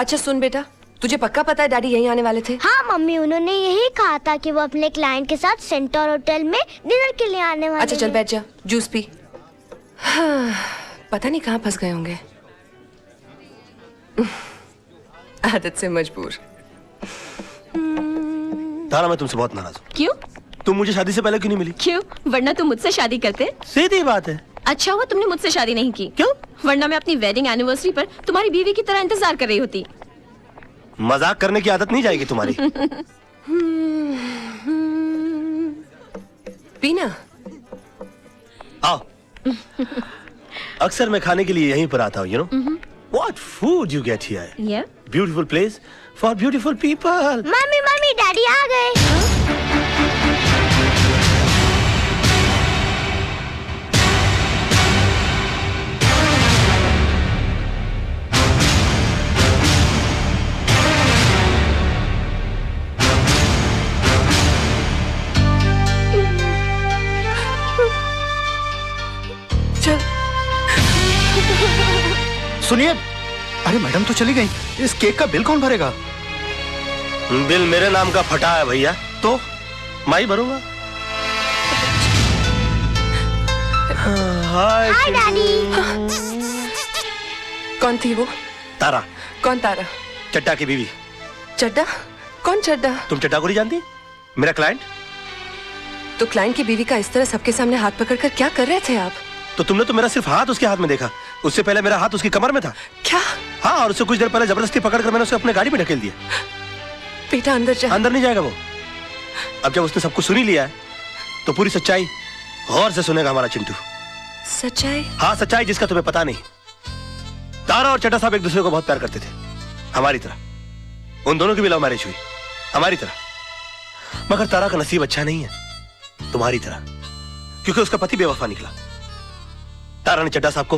अच्छा सुन बेटा, तुझे पक्का पता है डैडी यहीं आने वाले थे? हाँ मम्मी, उन्होंने यही कहा था कि वो अपने क्लाइंट के साथ सेंटर होटल में डिनर के लिए आने वाले अच्छा चल बैठ जा, जूस पी। हाँ, पता नहीं कहाँ फंस गए होंगे। आदत से मजबूर। तारा, मैं तुमसे बहुत नाराज हूँ। क्यों? तुम मुझे शादी से पहले क्यों नहीं मिली? क्यों? वरना तुम मुझसे शादी करते। सीधी बात है। अच्छा हुआ तुमने मुझसे शादी नहीं की। क्यों? वरना मैं अपनी वेडिंग एनिवर्सरी पर तुम्हारी बीवी की तरह इंतजार कर रही होती। मजाक करने की आदत नहीं जाएगी तुम्हारी। पीना। आओ। अक्सर मैं खाने के लिए यहीं पर आता हूँ, you know? What food you get here? Yeah. Beautiful place for beautiful people. Mummy mummy, daddy आ गए। सुनिए, अरे मैडम तो चली गई, इस केक का बिल कौन भरेगा? बिल मेरे नाम का फटा है भैया, तो मैं ही भरूंगा। हाय डैडी। कौन थी वो? तारा। कौन तारा? चड्डा की बीवी। चड्डा? कौन चड्डा? तुम चड्डा को नहीं जानती? मेरा क्लाइंट। तो क्लाइंट की बीवी का इस तरह सबके सामने हाथ पकड़कर क्या कर रहे थे आप? तो तुमने तो मेरा सिर्फ हाथ उसके हाथ में देखा, उससे पहले मेरा हाथ उसकी कमर में था। क्या? हाँ, और उससे कुछ देर पहले जबरदस्ती पकड़कर मैंने उसे अपने गाड़ी में ढकेल दिया। बेटा अंदर जा। अंदर नहीं जाएगा वो। अब जब उसने सब कुछ सुन ही लिया है तो पूरी सच्चाई गौर से सुनेगा हमारा चिंटू। सच्चाई? हाँ, सच्चाई जिसका तुम्हें पता नहीं। तारा और चड्डा साहब एक दूसरे को बहुत प्यार करते थे, हमारी तरह। उन दोनों की भी लव मैरिज हुई, हमारी तरह। मगर तारा का नसीब अच्छा नहीं है, तुम्हारी तरह, क्योंकि उसका पति बेवफा निकला। तारा ने चड्डा साहब को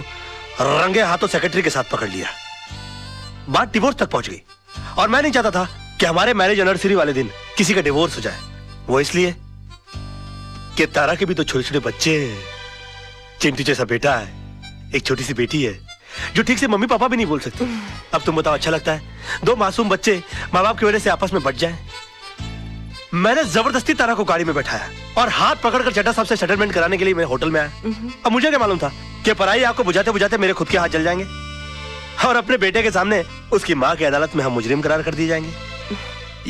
रंगे हाथों सेक्रेटरी के साथ पकड़ लिया। बात डिवोर्स तक पहुंच गई, और मैं नहीं चाहता था कि हमारे मैरिज एनिवर्सरी वाले दिन किसी का डिवोर्स हो जाए। वो इसलिए कि तारा के भी तो छोटे छोटे बच्चे हैं। चिंटू जैसा बेटा है, एक छोटी सी बेटी है जो ठीक से मम्मी पापा भी नहीं बोल सकती। अब तुम बताओ, अच्छा लगता है दो मासूम बच्चे माँ बाप की वजह से आपस में बट जाएं? मैंने जबरदस्ती तारा को गाड़ी में बैठाया और हाथ पकड़कर चड्डा साहब से सेटलमेंट कराने के लिए मैं होटल में आया। अब मुझे क्या मालूम था कि पराई आग को बुझाते बुझाते मेरे खुद के हाथ जल जाएंगे और अपने बेटे के सामने उसकी माँ की अदालत में हम मुजरिम करार कर दिए जाएंगे।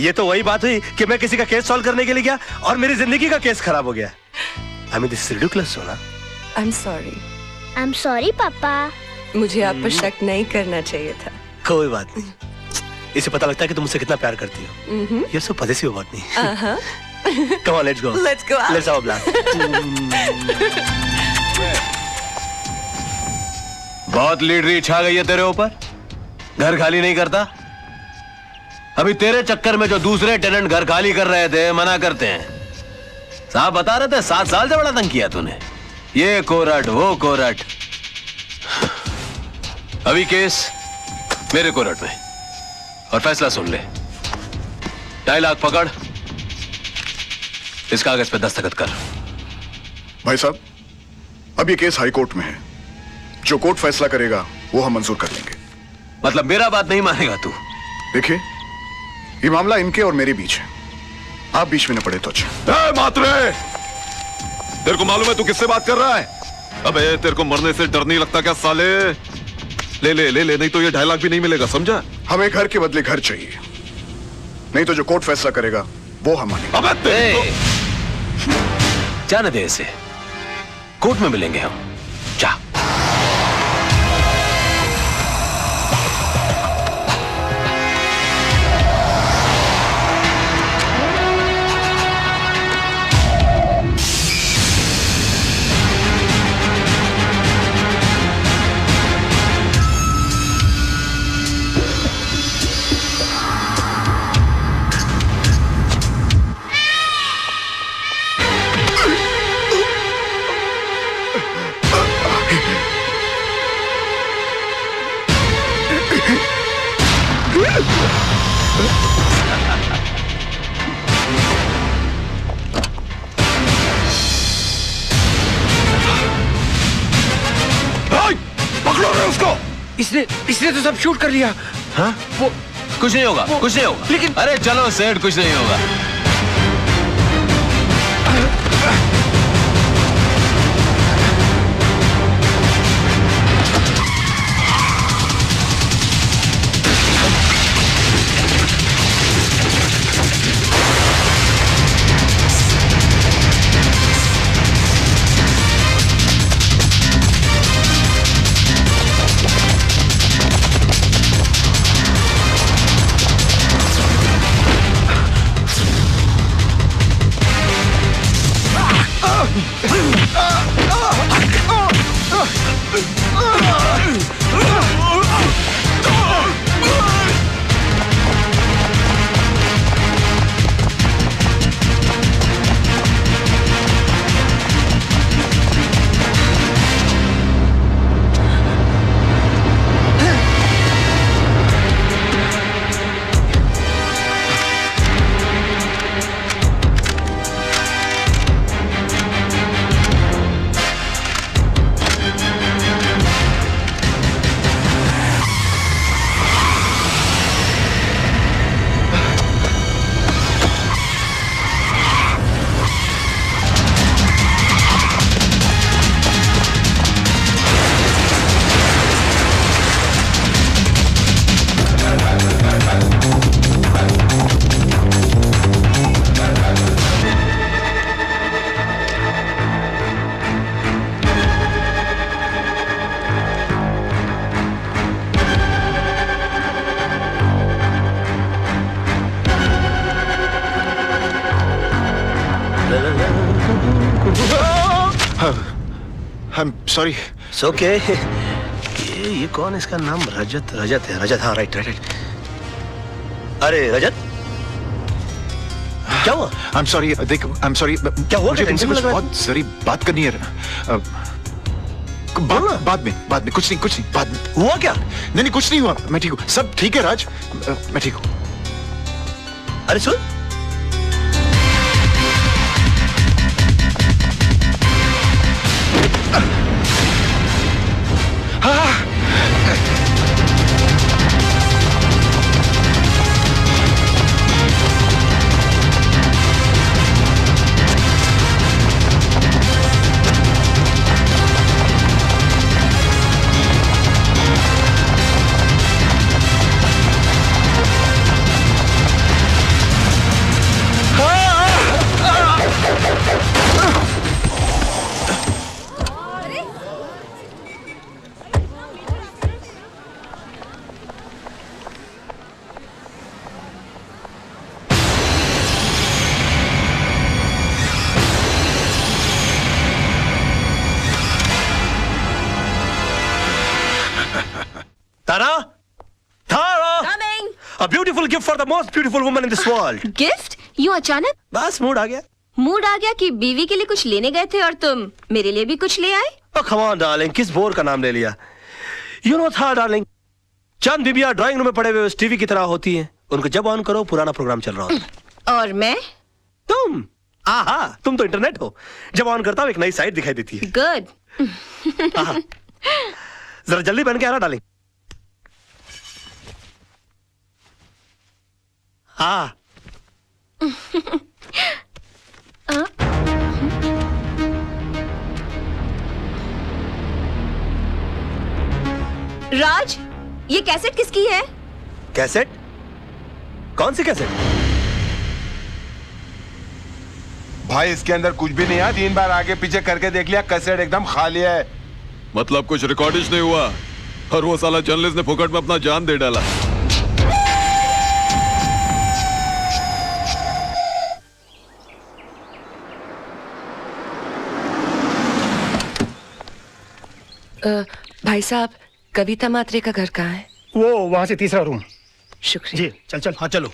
ये तो वही बात हुई कि मैं किसी का केस सॉल्व करने के लिए गया और मेरी जिंदगी का केस खराब हो गया। I mean, this is ridiculous, सोना। I'm sorry. I'm sorry पापा। मुझे आप पर शक नहीं करना चाहिए था। कोई बात नहीं, इसे पता लगता है कि तुम मुझसे कितना प्यार करती हो। ये सब पजेसिव बात नहीं। Come on, let's go. Let's go out. Let's have a blast. बहुत लीडरी छा गई है तेरे ऊपर, घर खाली नहीं करता। अभी तेरे चक्कर में जो दूसरे टेनेंट घर खाली कर रहे थे मना करते हैं। साहब बता रहे थे 7 साल से बड़ा तंग किया तूने, ये कोरट वो कोरट। अभी केस मेरे कोरट में, और फैसला सुन ले। 2.5 लाख पकड़, इस कागज पे दस्तखत कर। भाई साहब, अब ये केस हाई कोर्ट में है, जो कोर्ट फैसला करेगा वो हम मंजूर कर लेंगे। मतलब मेरा बात नहीं मानेगा तू? देखिए, ये मामला इनके और मेरे बीच है, आप बीच में न पड़े तो अच्छा। मात्रे, तेरे को मालूम है तू किससे बात कर रहा है? अबे तेरे को मरने से डर नहीं लगता क्या साले? ले ले ले ले, नहीं तो ये 2.5 लाख भी नहीं मिलेगा, समझा? हमें घर के बदले घर चाहिए, नहीं तो जो कोर्ट फैसला करेगा वो हम मानेंगे। अबे जाने दे इसे, कोर्ट में मिलेंगे हम। जा। इसने तो सब शूट कर लिया। हाँ? वो कुछ नहीं होगा, कुछ नहीं होगा। लेकिन अरे चलो सेठ, कुछ नहीं होगा। I'm sorry. It's okay. ये कौन है? इसका नाम रजत है। रजत, हाँ, राइट राइट राइट। अरे रजत, क्या हुआ? I'm sorry. देख, I'm sorry. क्या हुआ? मुझे तुमसे टेंशन कुछ लग रहा है? बहुत जरूरी बात करनी है। बाद में कुछ नहीं बाद में। हुआ क्या? नहीं कुछ नहीं हुआ, मैं ठीक हूँ, सब ठीक है राज, मैं ठीक हूँ। अरे सुन, A beautiful gift for the most beautiful woman in this world. Gift? यूं अचानक? बस मूड आ गया। मूड आ गया कि बीवी के लिए कुछ लेने गए थे और तुम मेरे लिए भी कुछ ले आए? Oh come on darling, किस बोर का नाम ले लिया? You know था darling, चंद बीबियां ड्राइंग रूम में पड़े हुए उस टीवी की तरह होती हैं। उनको जब ऑन करो पुराना प्रोग्राम चल रहा होता है। और मैं? तुम? आहा, तुम तो इंटरनेट हो। जब ऑन करता हूँ एक नई साइट दिखाई देती है। गुड। जरा जल्दी बन के आना डार्लिंग। हाँ। राज, ये कैसेट किसकी है? कैसेट? कौन सी कैसेट? भाई इसके अंदर कुछ भी नहीं है। 3 बार आगे पीछे करके देख लिया, कैसेट एकदम खाली है। मतलब कुछ रिकॉर्डिश नहीं हुआ और वो साला जर्नलिस्ट ने फुकट में अपना जान दे डाला। भाई साहब, कविता मात्रे का घर कहाँ है? वो वहां से 3रा रूम। शुक्रिया। जी चल चल। हाँ चलो।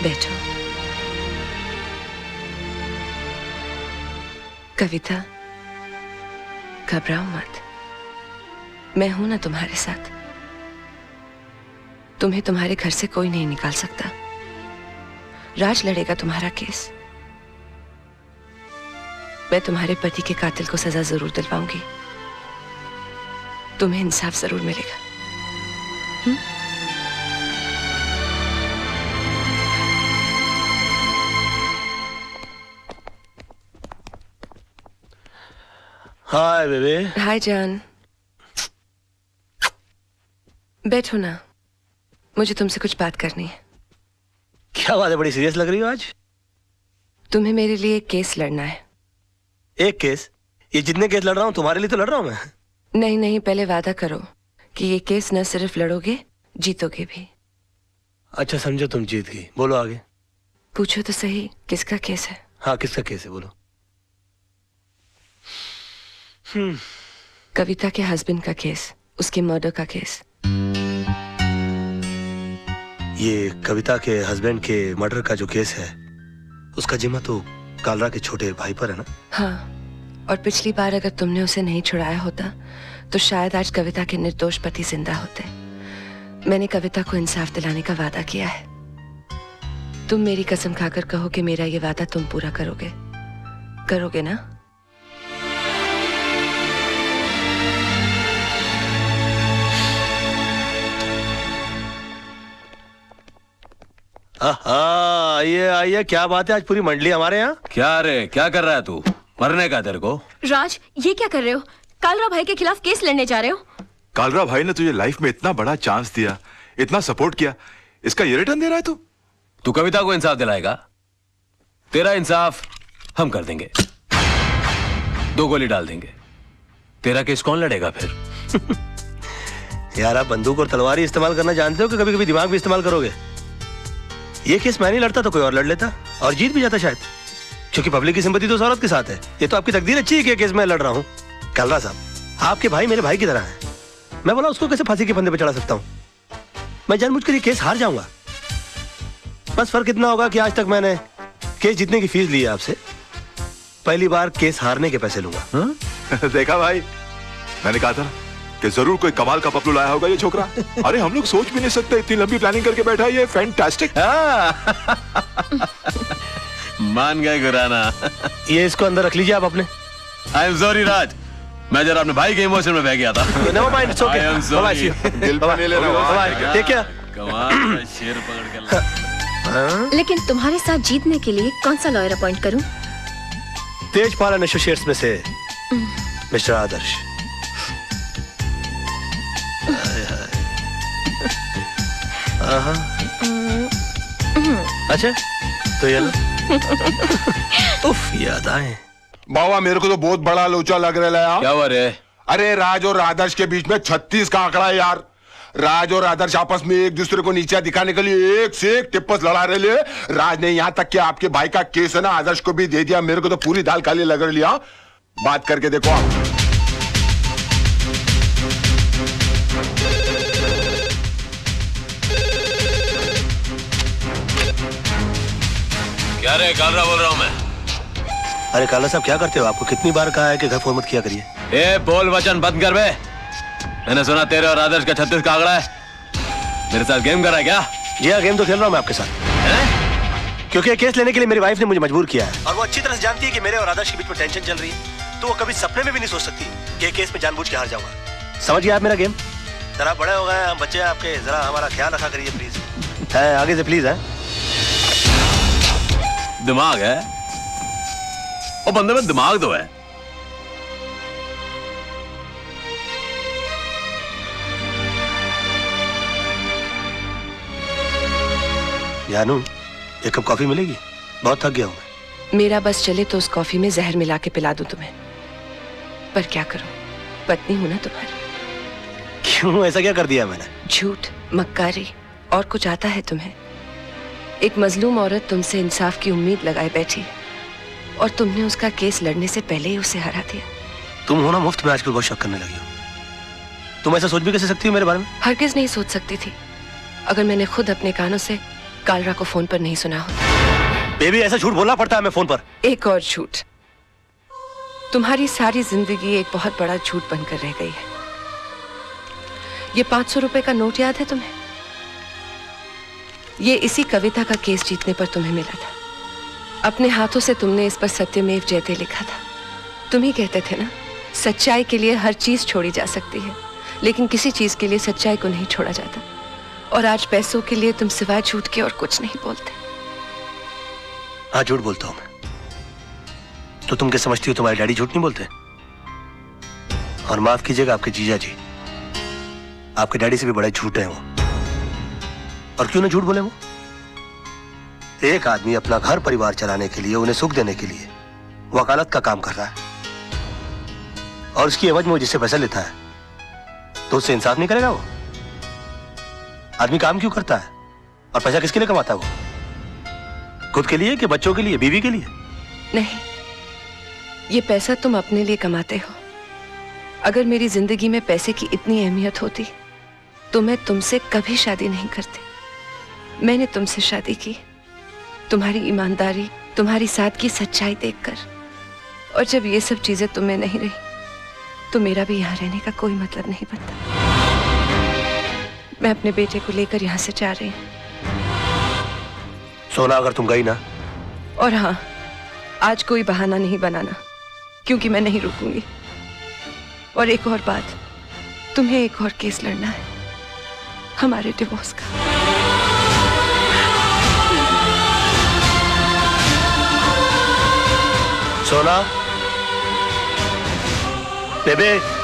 बैठो। कविता, घबराओ मत, मैं हूं ना तुम्हारे साथ। तुम्हें तुम्हारे घर से कोई नहीं निकाल सकता। राज लड़ेगा तुम्हारा केस। मैं तुम्हारे पति के कातिल को सजा जरूर दिलवाऊंगी। तुम्हें इंसाफ जरूर मिलेगा। हाय बेबे। हाय जान, बैठो ना, मुझे तुमसे कुछ बात करनी है। क्या बात है, बड़ी सीरियस लग रही हो आज। तुम्हें मेरे लिए एक केस लड़ना है। एक केस? ये जितने केस लड़ रहा हूं तुम्हारे लिए तो लड़ रहा हूं मैं। नहीं नहीं, पहले वादा करो कि ये केस न सिर्फ लड़ोगे, जीतोगे भी। अच्छा समझो, तुम जीत गई। बोलो आगे। पूछो तो सही, किसका केस है? हाँ, किसका केस है, बोलो। कविता के हस्बैंड का केस, उसके मर्डर का केस। ये कविता के हस्बैंड के मर्डर का जो केस है, उसका जिम्मा तो कालरा के छोटे भाई पर है ना? हाँ, और पिछली बार अगर तुमने उसे नहीं छुड़ाया होता तो शायद आज कविता के निर्दोष पति जिंदा होते। मैंने कविता को इंसाफ दिलाने का वादा किया है। तुम मेरी कसम खाकर कहो कि मेरा ये वादा तुम पूरा करोगे। करोगे ना? आइए आइए, क्या बात है, आज पूरी मंडली हमारे यहाँ। क्या रे, क्या कर रहा है तू? मरने का तेरे को? राज, ये क्या कर रहे हो? कालरा भाई के खिलाफ केस लड़ने जा रहे हो? कालरा भाई ने तुझे लाइफ में इतना बड़ा चांस दिया, इतना सपोर्ट किया, इसका ये रिटर्न दे रहा है तू? तू कविता को इंसाफ दिलाएगा? तेरा इंसाफ हम कर देंगे। 2 गोली डाल देंगे। तेरा केस कौन लड़ेगा फिर? यार, आप बंदूक और तलवार इस्तेमाल करना जानते हो कि कभी कभी दिमाग भी इस्तेमाल करोगे? ये केस मैं नहीं लड़ता तो कोई और लड़ लेता और जीत भी जाता शायद, क्योंकि पब्लिक की सिंपैथी तो उस औरत के साथ है। ये तो आपकी तकदीर अच्छी है कि केस मैं लड़ रहा हूँ। कालरा साहब, आपके भाई मेरे भाई की तरह है। मैं बोला उसको कैसे फांसी के फंदे पे चढ़ा सकता हूँ? मैं जानबूझकर ये केस हार जाऊंगा। बस फर्क इतना होगा कि आज तक मैंने केस जीतने की फीस ली है आपसे, पहली बार केस हारने के पैसे लूंगा। देखा भाई, मैंने कहा था कि जरूर कोई कमाल का पपलू लाया होगा ये छोकरा। अरे हम लोग सोच भी नहीं सकते, इतनी लंबी प्लानिंग करके बैठा है ये। फैंटास्टिक। मान गए गुराना। ये इसको अंदर रख लीजिए आप अपने। आई एम सॉरी राज, मैं जरा अपने भाई के इमोशन में बह गया था। Never mind, it's okay. I am sorry. दिल पे नहीं लेना। Bye, take care. कमाल का शेर पकड़ के ला। लेकिन तुम्हारे साथ जीतने के लिए कौन सा लॉयर अपॉइंट करूं? तेजपाल एसोसिएट्स में से मिस्टर आदर्श। अच्छा तो ये लो। उफ, याद आए। बाबा, मेरे को तो बहुत बड़ा लोचा लग रहा है यार। क्या हुआ रे? अरे राज और आदर्श के बीच में 36 का आंकड़ा है यार। राज और आदर्श आपस में एक दूसरे को नीचा दिखाने के लिए एक से एक टिप्पस लड़ा रहे ले। राज ने यहाँ तक कि आपके भाई का केस है ना, आदर्श को भी दे दिया। मेरे को तो पूरी दाल काली लग रही है। बात करके देखो आप। क्या रे, कालरा बोल रहा हूँ मैं। अरे काला साहब, क्या करते हो? आपको कितनी बार कहा है कि घर फोन मत किया करिए। ए, बोल वचन बंद कर बे। मैंने सुना तेरे और आदर्श का 36 का आंकड़ा है। मेरे साथ गेम कर रहा है क्या? जी हाँ, गेम तो खेल रहा हूँ मैं आपके साथ। क्योंकि ये केस लेने के लिए मेरी वाइफ ने मुझे मजबूर किया है, और वो अच्छी तरह से जानती है कि मेरे और आदर्श के बीच में टेंशन चल रही है। तो वो कभी सपने में भी नहीं सोच सकती कि ये केस में जानबूझ के हार जाऊंगा। समझ गया आप मेरा गेम? जरा बड़े हो गए हम बच्चे आपके, जरा हमारा ख्याल रखा करिए प्लीज। है आगे से प्लीज है। दिमाग है वो बंदे में, दिमाग तो है। जानू, एक कप कॉफी मिलेगी? बहुत थक गया हूं मैं। मेरा बस चले तो उस कॉफी में जहर मिला के पिला दूं तुम्हें, पर क्या करूं, पत्नी हूं ना तुम्हारी। क्यों, ऐसा क्या कर दिया मैंने? झूठ, मक्कारी और कुछ आता है तुम्हें? एक मजलूम औरत तुमसे इंसाफ की उम्मीद लगाए बैठी और तुमने उसका केस लड़ने से पहले ही उसे हरा दिया। तुम हो ना मुफ्त में आजकल बहुत शक करने लगी हो। तुम ऐसा सोच भी कैसे सकती हो मेरे बारे में? हरगिज नहीं सोच सकती थी अगर मैंने खुद अपने कानों से कालरा को फोन पर नहीं सुना होता। बेबी, ऐसा झूठ बोलना पड़ता है हमें फोन पर। एक और झूठ। तुम्हारी सारी जिंदगी एक बहुत बड़ा झूठ बनकर रह गई है। ये 500 रुपए का नोट याद है तुम्हें? ये इसी कविता का केस जीतने पर तुम्हें मिला था। अपने हाथों से तुमने इस पर सत्यमेव जयते लिखा था। तुम ही कहते थे ना, सच्चाई के लिए हर चीज छोड़ी जा सकती है, लेकिन किसी चीज के लिए सच्चाई को नहीं छोड़ा जाता। और आज पैसों के लिए तुम सिवाय झूठ के और कुछ नहीं बोलते। हाँ, झूठ बोलता हूं मैं। तो तुम क्या समझती हो तुम्हारे डैडी झूठ नहीं बोलते? और माफ कीजिएगा आपके जीजा जी, आपके डैडी से भी बड़े झूठ है वो। और क्यों ना झूठ बोले वो? एक आदमी अपना घर परिवार चलाने के लिए, उन्हें सुख देने के लिए वकालत का काम कर रहा है, और उसकी एवज में वो जिससे पैसा लेता है तो उससे इंसाफ नहीं करेगा वो? आदमी काम क्यों करता है और पैसा किसके लिए कमाता है वो? खुद के लिए कि बच्चों के लिए, बीवी के लिए? नहीं, ये पैसा तुम अपने लिए कमाते हो। अगर मेरी जिंदगी में पैसे की इतनी अहमियत होती तो मैं तुमसे कभी शादी नहीं करती। मैंने तुमसे शादी की तुम्हारी ईमानदारी, तुम्हारी सादगी, सच्चाई देखकर। और जब ये सब चीजें तुम्हें नहीं रही तो मेरा भी यहाँ रहने का कोई मतलब नहीं बनता। मैं अपने बेटे को लेकर यहाँ से जा रही हूँ। सोना, अगर तुम गई ना। और हाँ, आज कोई बहाना नहीं बनाना, क्योंकि मैं नहीं रुकूंगी। और एक और बात, तुम्हें एक और केस लड़ना है, हमारे डिवोर्स का। सोना, बेबे।